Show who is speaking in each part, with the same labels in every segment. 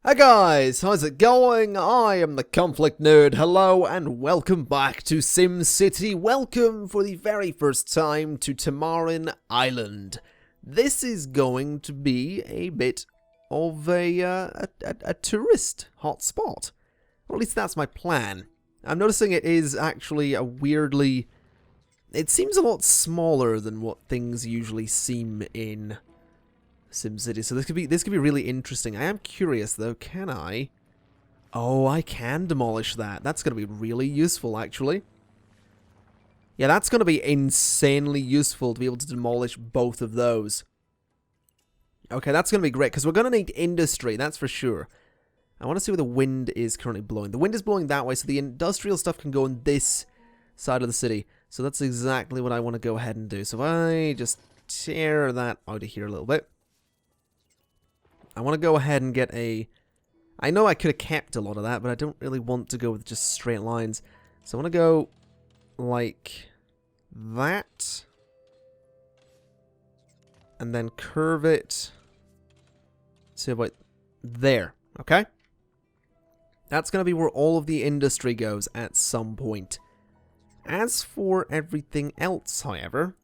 Speaker 1: Hey guys, how's it going? I am the ConflictNerd. Hello and welcome back to SimCity. Welcome for the very first time to Tamarin Island. This is going to be a bit of a tourist hotspot. Or at least that's my plan. I'm noticing it is actually a weirdly... It seems a lot smaller than what things usually seem in SimCity, so this could be really interesting. I am curious though, can I? Oh, I can demolish that. That's going to be really useful, actually. Yeah, that's going to be insanely useful to be able to demolish both of those. Okay, that's going to be great, because we're going to need industry, that's for sure. I want to see where the wind is currently blowing. The wind is blowing that way, so the industrial stuff can go on this side of the city. So that's exactly what I want to go ahead and do. So if I just tear that out of here a little bit. I want to go ahead and get a... I know I could have kept a lot of that, but I don't really want to go with just straight lines. So I want to go like that. And then curve it to about there, okay? That's going to be where all of the industry goes at some point. As for everything else, however,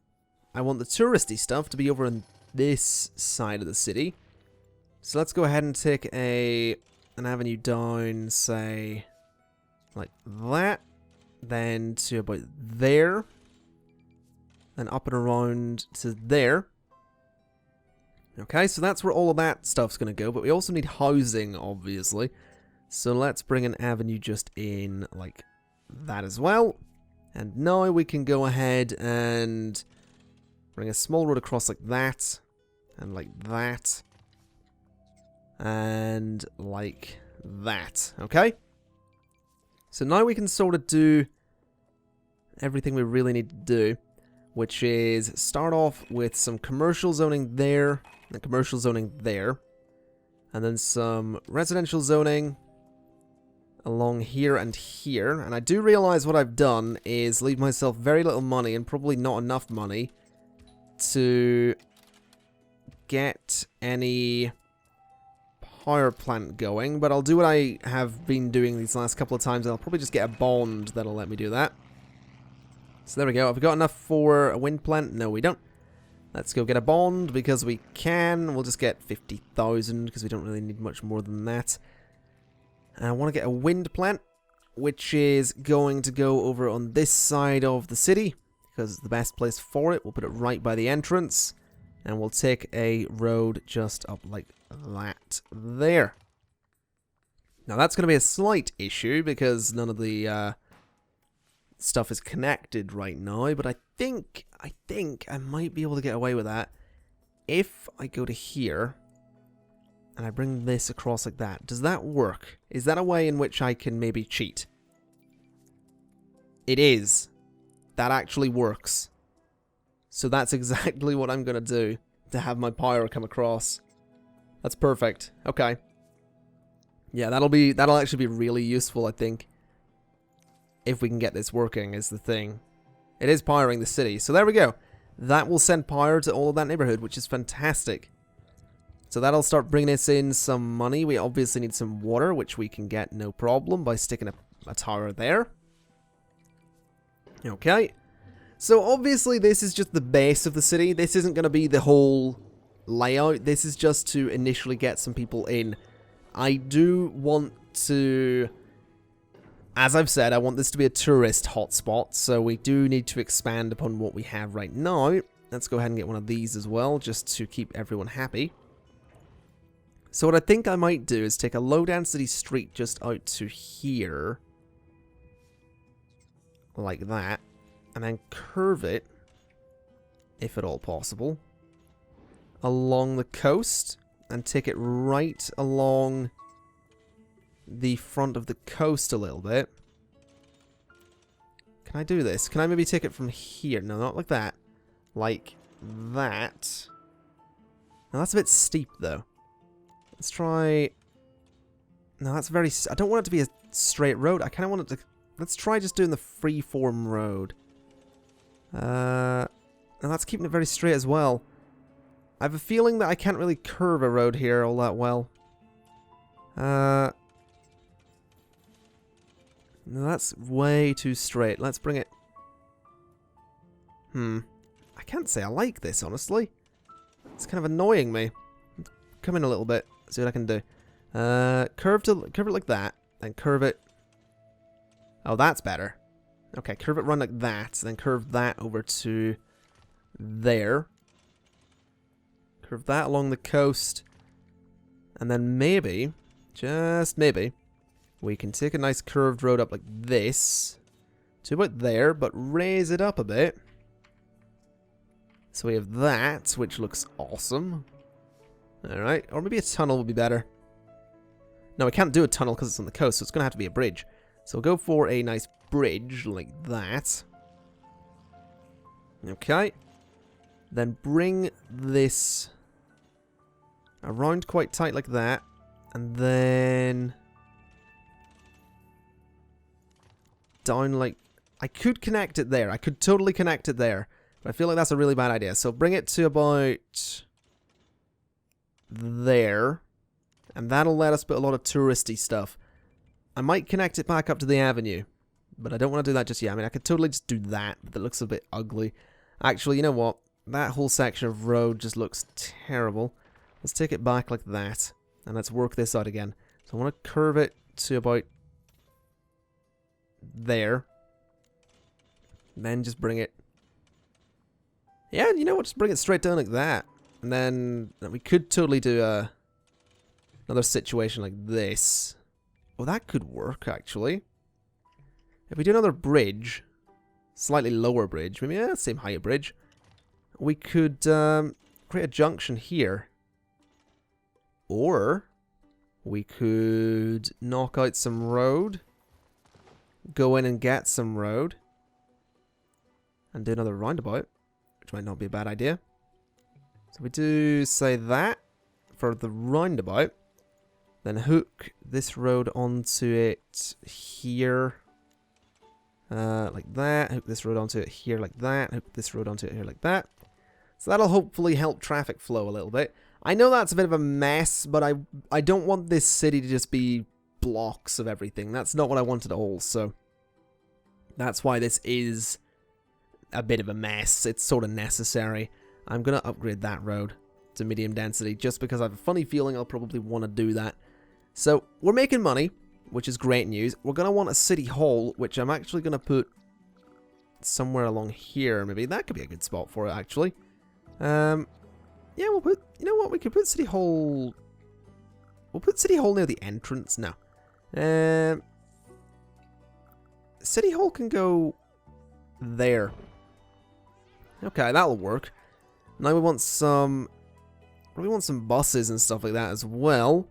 Speaker 1: I want the touristy stuff to be over on this side of the city. So let's go ahead and take an avenue down, say, like that, then to about there, then up and around to there. Okay, so that's where all of that stuff's going to go, but we also need housing, obviously. So let's bring an avenue just in like that as well. And now we can go ahead and bring a small road across like that, and like that. And like that, okay? So now we can sort of do everything we really need to do, which is start off with some commercial zoning there, and commercial zoning there, and then some residential zoning along here and here. And I do realize what I've done is leave myself very little money, and probably not enough money, to get any power plant going, but I'll do what I have been doing these last couple of times, and I'll probably just get a bond that'll let me do that. So there we go. Have we got enough for a wind plant? No, we don't. Let's go get a bond, because we can. We'll just get 50,000, because we don't really need much more than that. And I want to get a wind plant, which is going to go over on this side of the city, because it's the best place for it. We'll put it right by the entrance, and we'll take a road just up like that there. Now that's going to be a slight issue because none of the stuff is connected right now, but I think I might be able to get away with that if I go to here and I bring this across like that. Does that work? Is that a way in which I can maybe cheat? It is. That actually works. So that's exactly what I'm going to do to have my power come across. That's perfect. Okay. Yeah, that'll actually be really useful, I think. If we can get this working is the thing. It is powering the city. So there we go. That will send power to all of that neighborhood, which is fantastic. So that'll start bringing us in some money. We obviously need some water, which we can get no problem by sticking a tower there. Okay. So obviously this is just the base of the city. This isn't going to be the whole layout. This is just to initially get some people in. I do want to, as I've said, I want this to be a tourist hotspot, so we do need to expand upon what we have right now. Let's go ahead and get one of these as well, just to keep everyone happy. So what I think I might do is take a low density street just out to here, like that, and then curve it, if at all possible, along the coast, and take it right along the front of the coast a little bit. Can I do this? Can I maybe take it from here? No, not like that. Like that. Now that's a bit steep though. Let's try... No, that's very... I don't want it to be a straight road. I kind of want it to... Let's try just doing the freeform road. And that's keeping it very straight as well. I have a feeling that I can't really curve a road here all that well. No, that's way too straight. Let's bring it... I can't say I like this, honestly. It's kind of annoying me. Come in a little bit. See what I can do. Curve it like that. Then curve it... Oh, that's better. Okay, curve it round like that. Then curve that over to there. Curve that along the coast. And then maybe, just maybe, we can take a nice curved road up like this. To about there, but raise it up a bit. So we have that, which looks awesome. Alright, or maybe a tunnel would be better. No, we can't do a tunnel because it's on the coast, so it's going to have to be a bridge. So we'll go for a nice bridge like that. Okay. Then bring this around quite tight like that. And then down like... I could connect it there. I could totally connect it there. But I feel like that's a really bad idea. So bring it to about there. And that'll let us put a lot of touristy stuff. I might connect it back up to the avenue. But I don't want to do that just yet. I mean, I could totally just do that. But that looks a bit ugly. Actually, you know what? That whole section of road just looks terrible. Let's take it back like that. And let's work this out again. So I want to curve it to about there. Then just bring it... Yeah, you know what? Just bring it straight down like that. And then we could totally do another situation like this. Oh, that could work, actually. If we do another bridge, slightly lower bridge, maybe same height bridge, we could create a junction here. Or we could knock out some road, go in and get some road, and do another roundabout, which might not be a bad idea. So we do say that for the roundabout, then hook this road onto it here, like that, hook this road onto it here like that, hook this road onto it here like that. So that'll hopefully help traffic flow a little bit. I know that's a bit of a mess, but I don't want this city to just be blocks of everything. That's not what I want at all, so that's why this is a bit of a mess. It's sort of necessary. I'm going to upgrade that road to medium density just because I have a funny feeling I'll probably want to do that. So we're making money, which is great news. We're going to want a city hall, which I'm actually going to put somewhere along here. Maybe that could be a good spot for it, actually. Yeah, we'll put... You know what? We could put city hall... We'll put city hall near the entrance. No. City hall can go there. Okay, that'll work. Now we want some... We want some buses and stuff like that as well.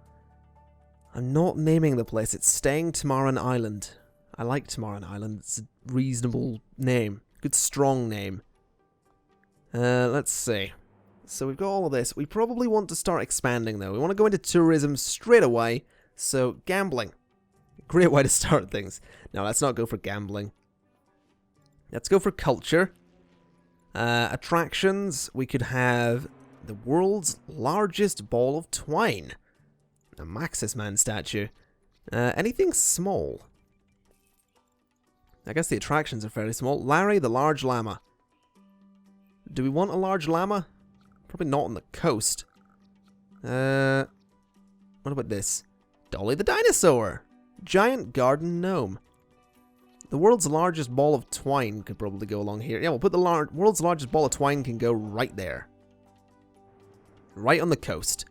Speaker 1: I'm not naming the place. It's staying Tamarin Island. I like Tamarin Island. It's a reasonable name. Good, strong name. Let's see. So we've got all of this. We probably want to start expanding, though. We want to go into tourism straight away. So, gambling. Great way to start things. No, let's not go for gambling. Let's go for culture. Attractions. We could have the world's largest ball of twine. A Maxis Man statue. Anything small? I guess the attractions are fairly small. Larry the Large Llama. Do we want a large llama? Probably not on the coast. What about this? Dolly the Dinosaur. Giant garden gnome. The world's largest ball of twine could probably go along here. Yeah, we'll put the world's largest ball of twine can go right there. Right on the coast.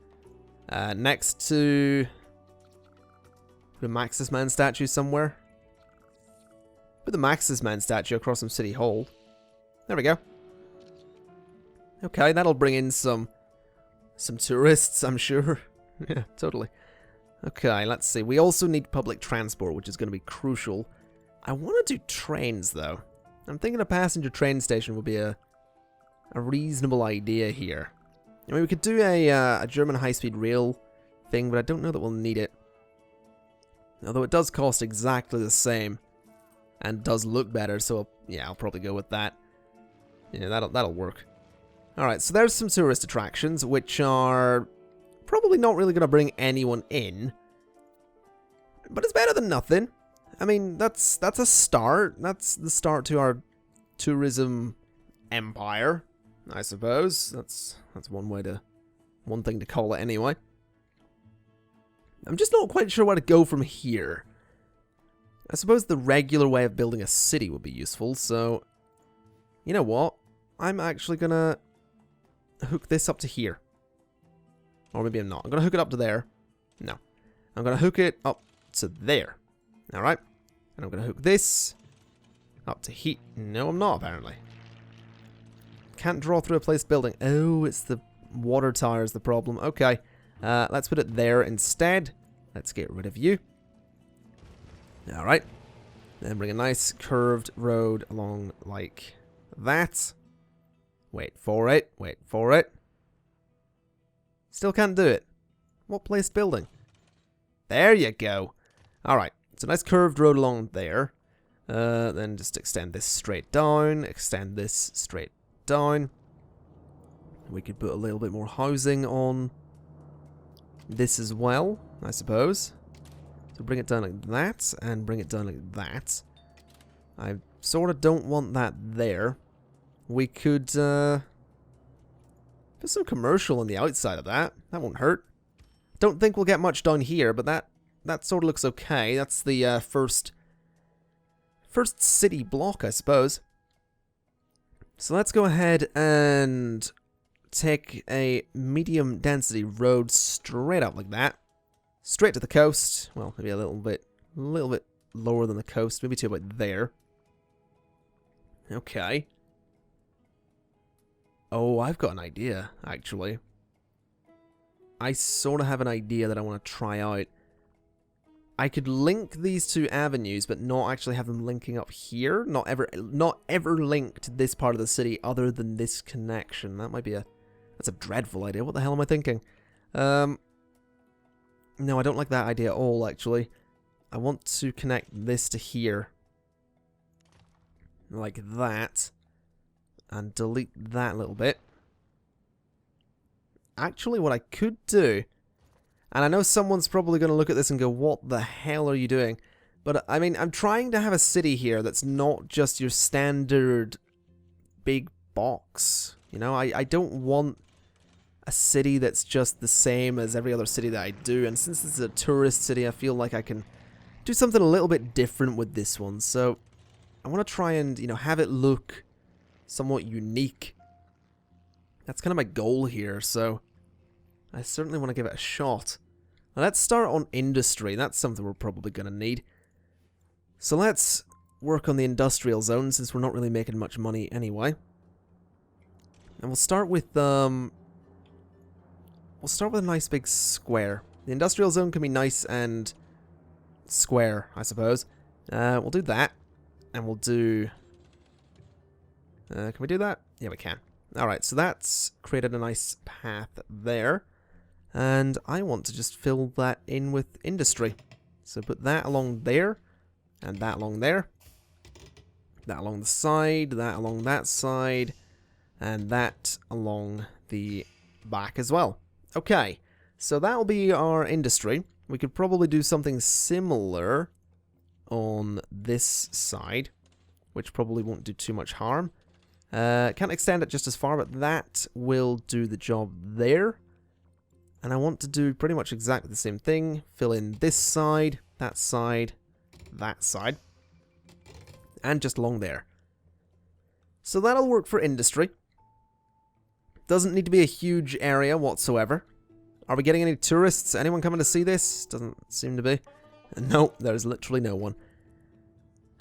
Speaker 1: Next to... Put a Maxis Man statue somewhere. Put the Maxis Man statue across from City Hall. There we go. Okay, that'll bring in some tourists, I'm sure. Yeah, totally. Okay, let's see. We also need public transport, which is going to be crucial. I want to do trains, though. I'm thinking a passenger train station would be a reasonable idea here. I mean, we could do a German high-speed rail thing, but I don't know that we'll need it. Although it does cost exactly the same, and does look better, so yeah, I'll probably go with that. Yeah, that'll work. Alright, so there's some tourist attractions, which are probably not really going to bring anyone in. But it's better than nothing. I mean, that's a start. That's the start to our tourism empire, I suppose. That's one thing to call it anyway. I'm just not quite sure where to go from here. I suppose the regular way of building a city would be useful, so... You know what? I'm actually gonna hook this up to here. Or maybe I'm not. I'm gonna hook it up to there. No. I'm gonna hook it up to there. Alright? And I'm gonna hook this up to here. No, I'm not, apparently. Can't draw through a placed building. Oh, it's the water tower is the problem. Okay. Let's put it there instead. Let's get rid of you. Alright. Then bring a nice curved road along like that. Wait for it. Wait for it. Still can't do it. What placed building? There you go. Alright. It's a nice curved road along there. Then just extend this straight down. Extend this straight down. We could put a little bit more housing on this as well, I suppose. So bring it down like that, and bring it down like that. I sort of don't want that there. We could put some commercial on the outside of that. That won't hurt. Don't think we'll get much down here, but that sort of looks okay. That's the first city block, I suppose. So let's go ahead and take a medium density road straight up like that. Straight to the coast. Well, maybe a little bit lower than the coast. Maybe to about there. Okay. Oh, I've got an idea, actually. I sort of have an idea that I want to try out. I could link these two avenues, but not actually have them linking up here. Not ever link to this part of the city other than this connection. That might be that's a dreadful idea. What the hell am I thinking? No, I don't like that idea at all, actually. I want to connect this to here. Like that. And delete that little bit. Actually, what I could do... And I know someone's probably going to look at this and go, what the hell are you doing? But, I mean, I'm trying to have a city here that's not just your standard big box. You know, I don't want a city that's just the same as every other city that I do. And since this is a tourist city, I feel like I can do something a little bit different with this one. So, I want to try and, you know, have it look somewhat unique. That's kind of my goal here, so... I certainly want to give it a shot. Now let's start on industry. That's something we're probably going to need. So let's work on the industrial zone, since we're not really making much money anyway. And we'll start with a nice big square. The industrial zone can be nice and square, I suppose. We'll do that. And we'll do... can we do that? Yeah, we can. Alright, so that's created a nice path there. And I want to just fill that in with industry. So put that along there, and that along there. That along the side, that along that side, and that along the back as well. Okay, so that'll be our industry. We could probably do something similar on this side, which probably won't do too much harm. Can't extend it just as far, but that will do the job there. And I want to do pretty much exactly the same thing. Fill in this side, that side, that side. And just along there. So that'll work for industry. Doesn't need to be a huge area whatsoever. Are we getting any tourists? Anyone coming to see this? Doesn't seem to be. No, there's literally no one.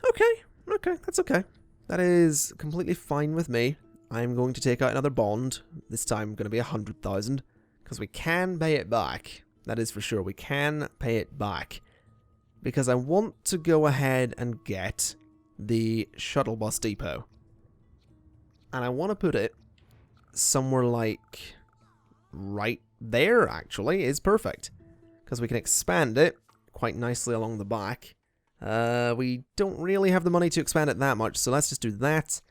Speaker 1: Okay, that's okay. That is completely fine with me. I'm going to take out another bond. This time going to be 100,000. Because we can pay it back. That is for sure. We can pay it back. Because I want to go ahead and get the shuttle bus depot. And I want to put it somewhere like right there, actually, is perfect. Because we can expand it quite nicely along the back. We don't really have the money to expand it that much, so let's just do that.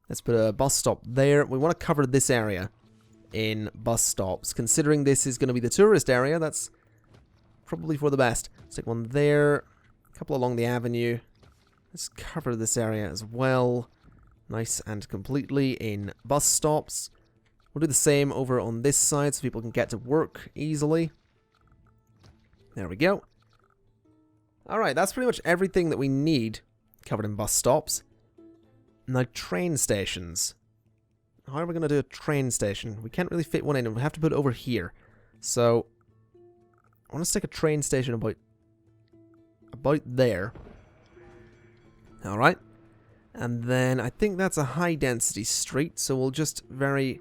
Speaker 1: Let's put a bus stop there. We want to cover this area in bus stops. Considering this is going to be the tourist area, that's probably for the best. Stick one there, a couple along the avenue. Let's cover this area as well. Nice and completely in bus stops. We'll do the same over on this side so people can get to work easily. There we go. Alright, that's pretty much everything that we need covered in bus stops. Now, train stations. How are we going to do a train station? We can't really fit one in, and we have to put it over here. So, I want to stick a train station about there. Alright. And then I think that's a high density street, so we'll just very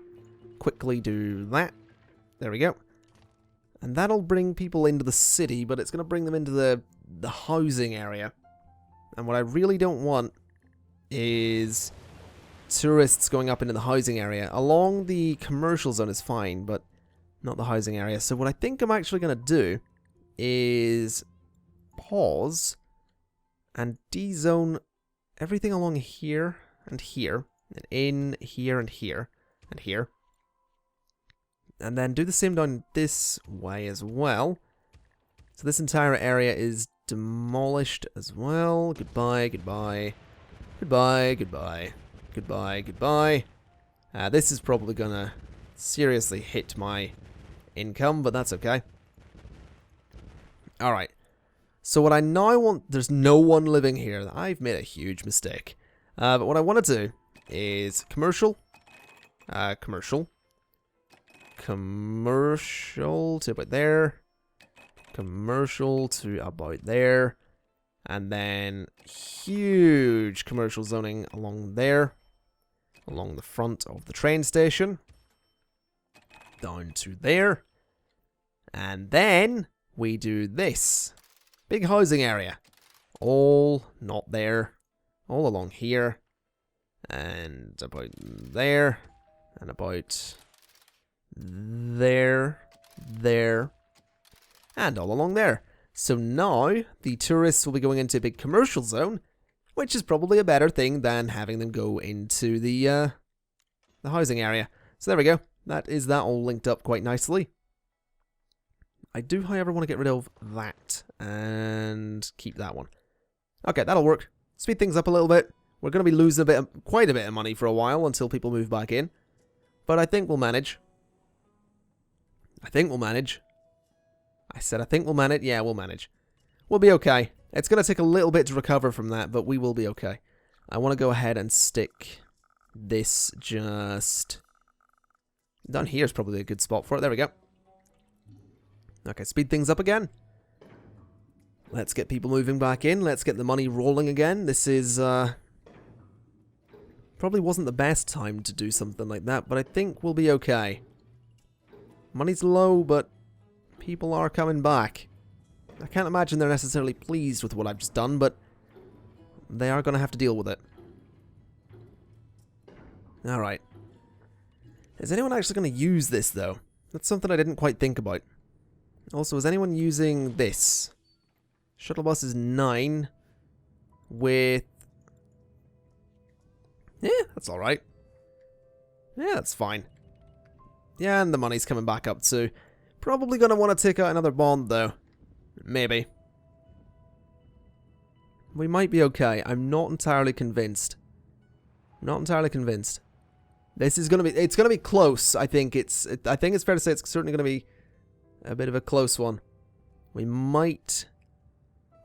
Speaker 1: quickly do that. There we go. And that'll bring people into the city, but it's going to bring them into the housing area. And what I really don't want is tourists going up into the housing area. Along the commercial zone is fine, but not the housing area. So what I think I'm actually going to do is pause and dezone everything along here and here, and in here and here and here. And then do the same down this way as well. So this entire area is demolished as well. Goodbye, goodbye, goodbye, goodbye, goodbye, goodbye. This is probably gonna seriously hit my income, but that's okay. Alright. So what I now want... There's no one living here. I've made a huge mistake. But what I want to do is commercial. Commercial to about there. Commercial to about there. And then huge commercial zoning along there. Along the front of the train station. Down to there. And then we do this. Big housing area. All not there. All along here. And about there. And about there. There. And all along there. So now the tourists will be going into a big commercial zone, which is probably a better thing than having them go into the housing area. So there we go. That all linked up quite nicely. I do, however, want to get rid of that and keep that one. Okay, that'll work. Speed things up a little bit. We're going to be losing quite a bit of money for a while until people move back in. But I think we'll manage. I think we'll manage. I said I think we'll manage. Yeah, we'll manage. We'll be okay. It's going to take a little bit to recover from that, but we will be okay. I want to go ahead and stick this just... Down here is probably a good spot for it. There we go. Okay, speed things up again. Let's get people moving back in. Let's get the money rolling again. This is, probably wasn't the best time to do something like that, but I think we'll be okay. Money's low, but people are coming back. I can't imagine they're necessarily pleased with what I've just done, but they are going to have to deal with it. Alright. Is anyone actually going to use this, though? That's something I didn't quite think about. Also, is anyone using this? Shuttle bus is 9 with... Yeah, that's alright. Yeah, that's fine. Yeah, and the money's coming back up too. Probably going to want to take out another bond, though. Maybe. We might be okay. I'm not entirely convinced. Not entirely convinced. This is going to be... It's going to be close, I think. I think it's fair to say it's certainly going to be a bit of a close one. We might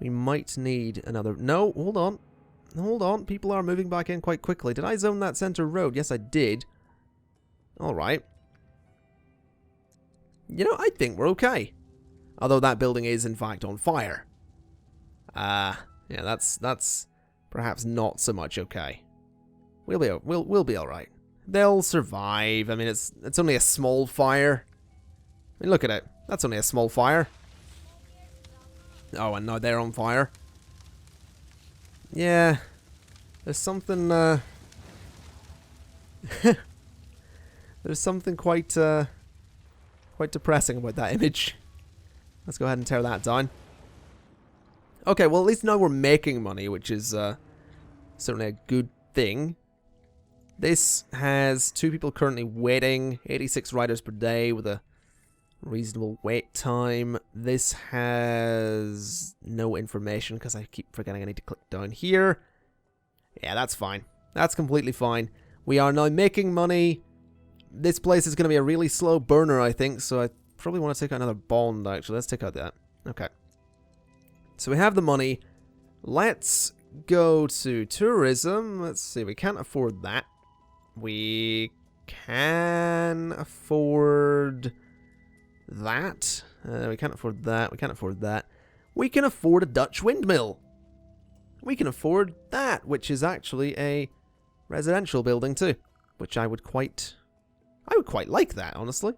Speaker 1: need another... No, hold on. Hold on. People are moving back in quite quickly. Did I zone that center road? Yes, I did. Alright. You know, I think we're okay. Although that building is, in fact, on fire. Yeah, that's perhaps not so much okay. We'll be alright. They'll survive. I mean, it's only a small fire. I mean, look at it. That's only a small fire. Oh, and now they're on fire. Yeah. There's something, there's something quite depressing about that image. Let's go ahead and tear that down. Okay, well, at least now we're making money, which is, certainly a good thing. This has 2 people currently waiting, 86 riders per day with a Reasonable wait time. This has no information because I keep forgetting I need to click down here. Yeah, that's fine. That's completely fine. We are now making money. This place is going to be a really slow burner, I think, so I probably want to take out another bond, actually. Let's take out that. Okay. So we have the money. Let's go to tourism. Let's see, we can't afford that. We can afford that. We can't afford that. We can't afford that. We can afford a Dutch windmill. We can afford that, which is actually a residential building too, which I would quite like that, honestly.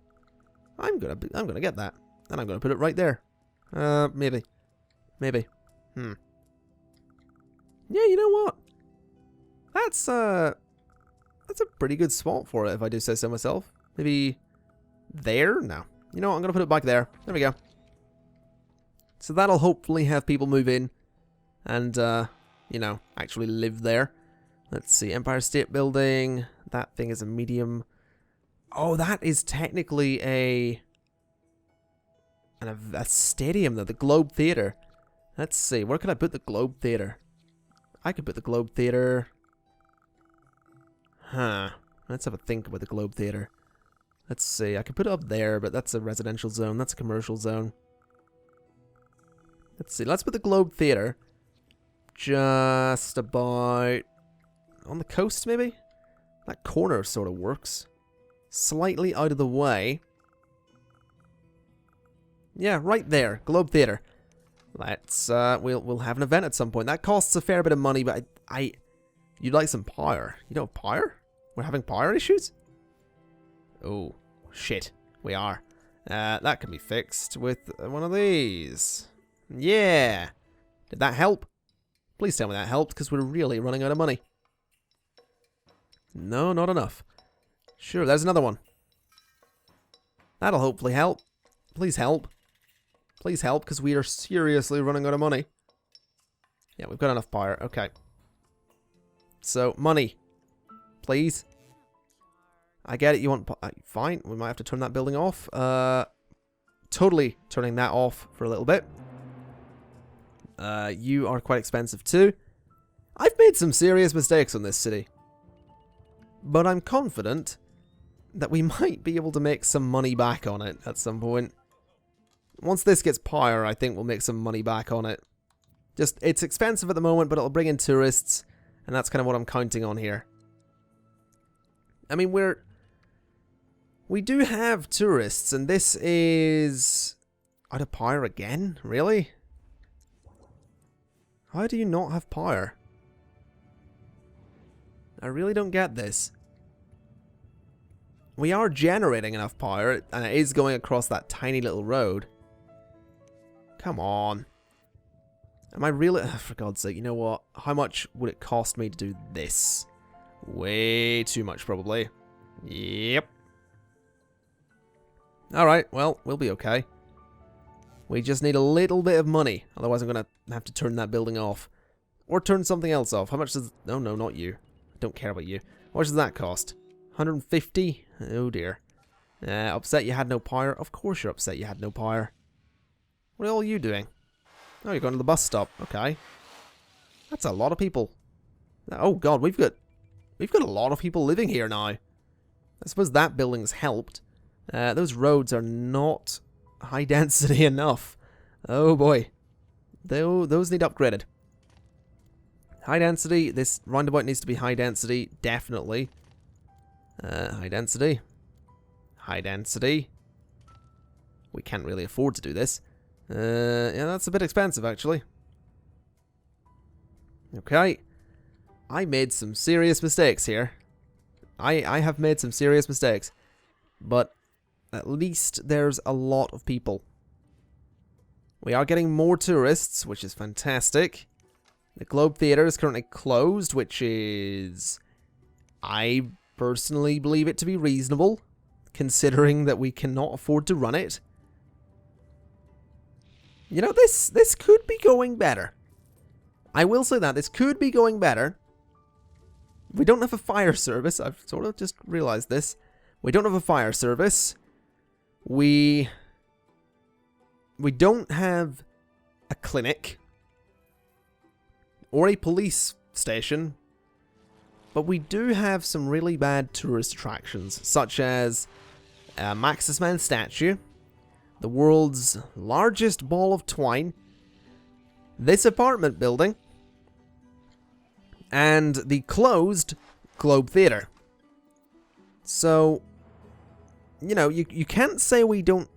Speaker 1: I'm gonna get that, and I'm gonna put it right there. Maybe. Yeah, you know what? That's a pretty good spot for it, if I do say so myself. Maybe there? No. You know what? I'm gonna put it back there. There we go. So that'll hopefully have people move in and, you know, actually live there. Let's see. Empire State Building. That thing is a medium. Oh, that is technically a stadium, though. The Globe Theatre. Let's see. Where could I put the Globe Theatre? I could put the Globe Theatre. Huh. Let's have a think about the Globe Theatre. Let's see. I could put it up there, but that's a residential zone. That's a commercial zone. Let's see. Let's put the Globe Theatre just about on the coast, maybe? That corner sort of works. Slightly out of the way. Yeah, right there. Globe Theatre. Let's, we'll have an event at some point. That costs a fair bit of money, but you'd like some power. You don't have power? We're having power issues? Oh, shit. We are. That can be fixed with one of these. Yeah. Did that help? Please tell me that helped, because we're really running out of money. No, not enough. Sure, there's another one. That'll hopefully help. Please help. Please help, because we are seriously running out of money. Yeah, we've got enough power. Okay. So, money. Please. I get it, you want... fine, we might have to turn that building off. Totally turning that off for a little bit. You are quite expensive too. I've made some serious mistakes on this city. But I'm confident that we might be able to make some money back on it at some point. Once this gets power, I think we'll make some money back on it. Just, it's expensive at the moment, but it'll bring in tourists, and that's kind of what I'm counting on here. I mean, we do have tourists, and this is out of power again? Really? How do you not have power? I really don't get this. We are generating enough power, and it is going across that tiny little road. Come on. Am I really... for God's sake, you know what? How much would it cost me to do this? Way too much, probably. Yep. Alright, well, we'll be okay. We just need a little bit of money. Otherwise, I'm going to have to turn that building off. Or turn something else off. How much does... oh, no, not you. I don't care about you. How much does that cost? 150? Oh, dear. Upset you had no power? Of course you're upset you had no power. What are all you doing? Oh, you're going to the bus stop. Okay. That's a lot of people. Oh, God, we've got a lot of people living here now. I suppose that building's helped. Those roads are not high density enough. Oh, boy. Those need upgraded. High density. This roundabout needs to be high density. Definitely. High density. High density. We can't really afford to do this. Yeah, that's a bit expensive, actually. Okay. I made some serious mistakes here. I have made some serious mistakes. But at least there's a lot of people. We are getting more tourists, which is fantastic. The Globe Theatre is currently closed, which is... I personally believe it to be reasonable, considering that we cannot afford to run it. You know, this could be going better. I will say that. This could be going better. We don't have a fire service. I've sort of just realized this. We don't have a fire service. We We don't have a clinic or a police station, but we do have some really bad tourist attractions, such as a Maxis Man statue, the world's largest ball of twine, this apartment building, and the closed Globe Theatre. So, you know, you can't say we don't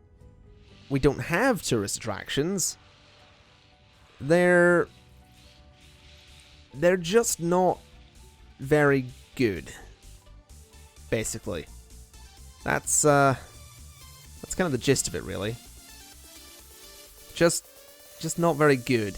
Speaker 1: have tourist attractions. They're just not very good. Basically. That's kind of the gist of it, really. Just not very good.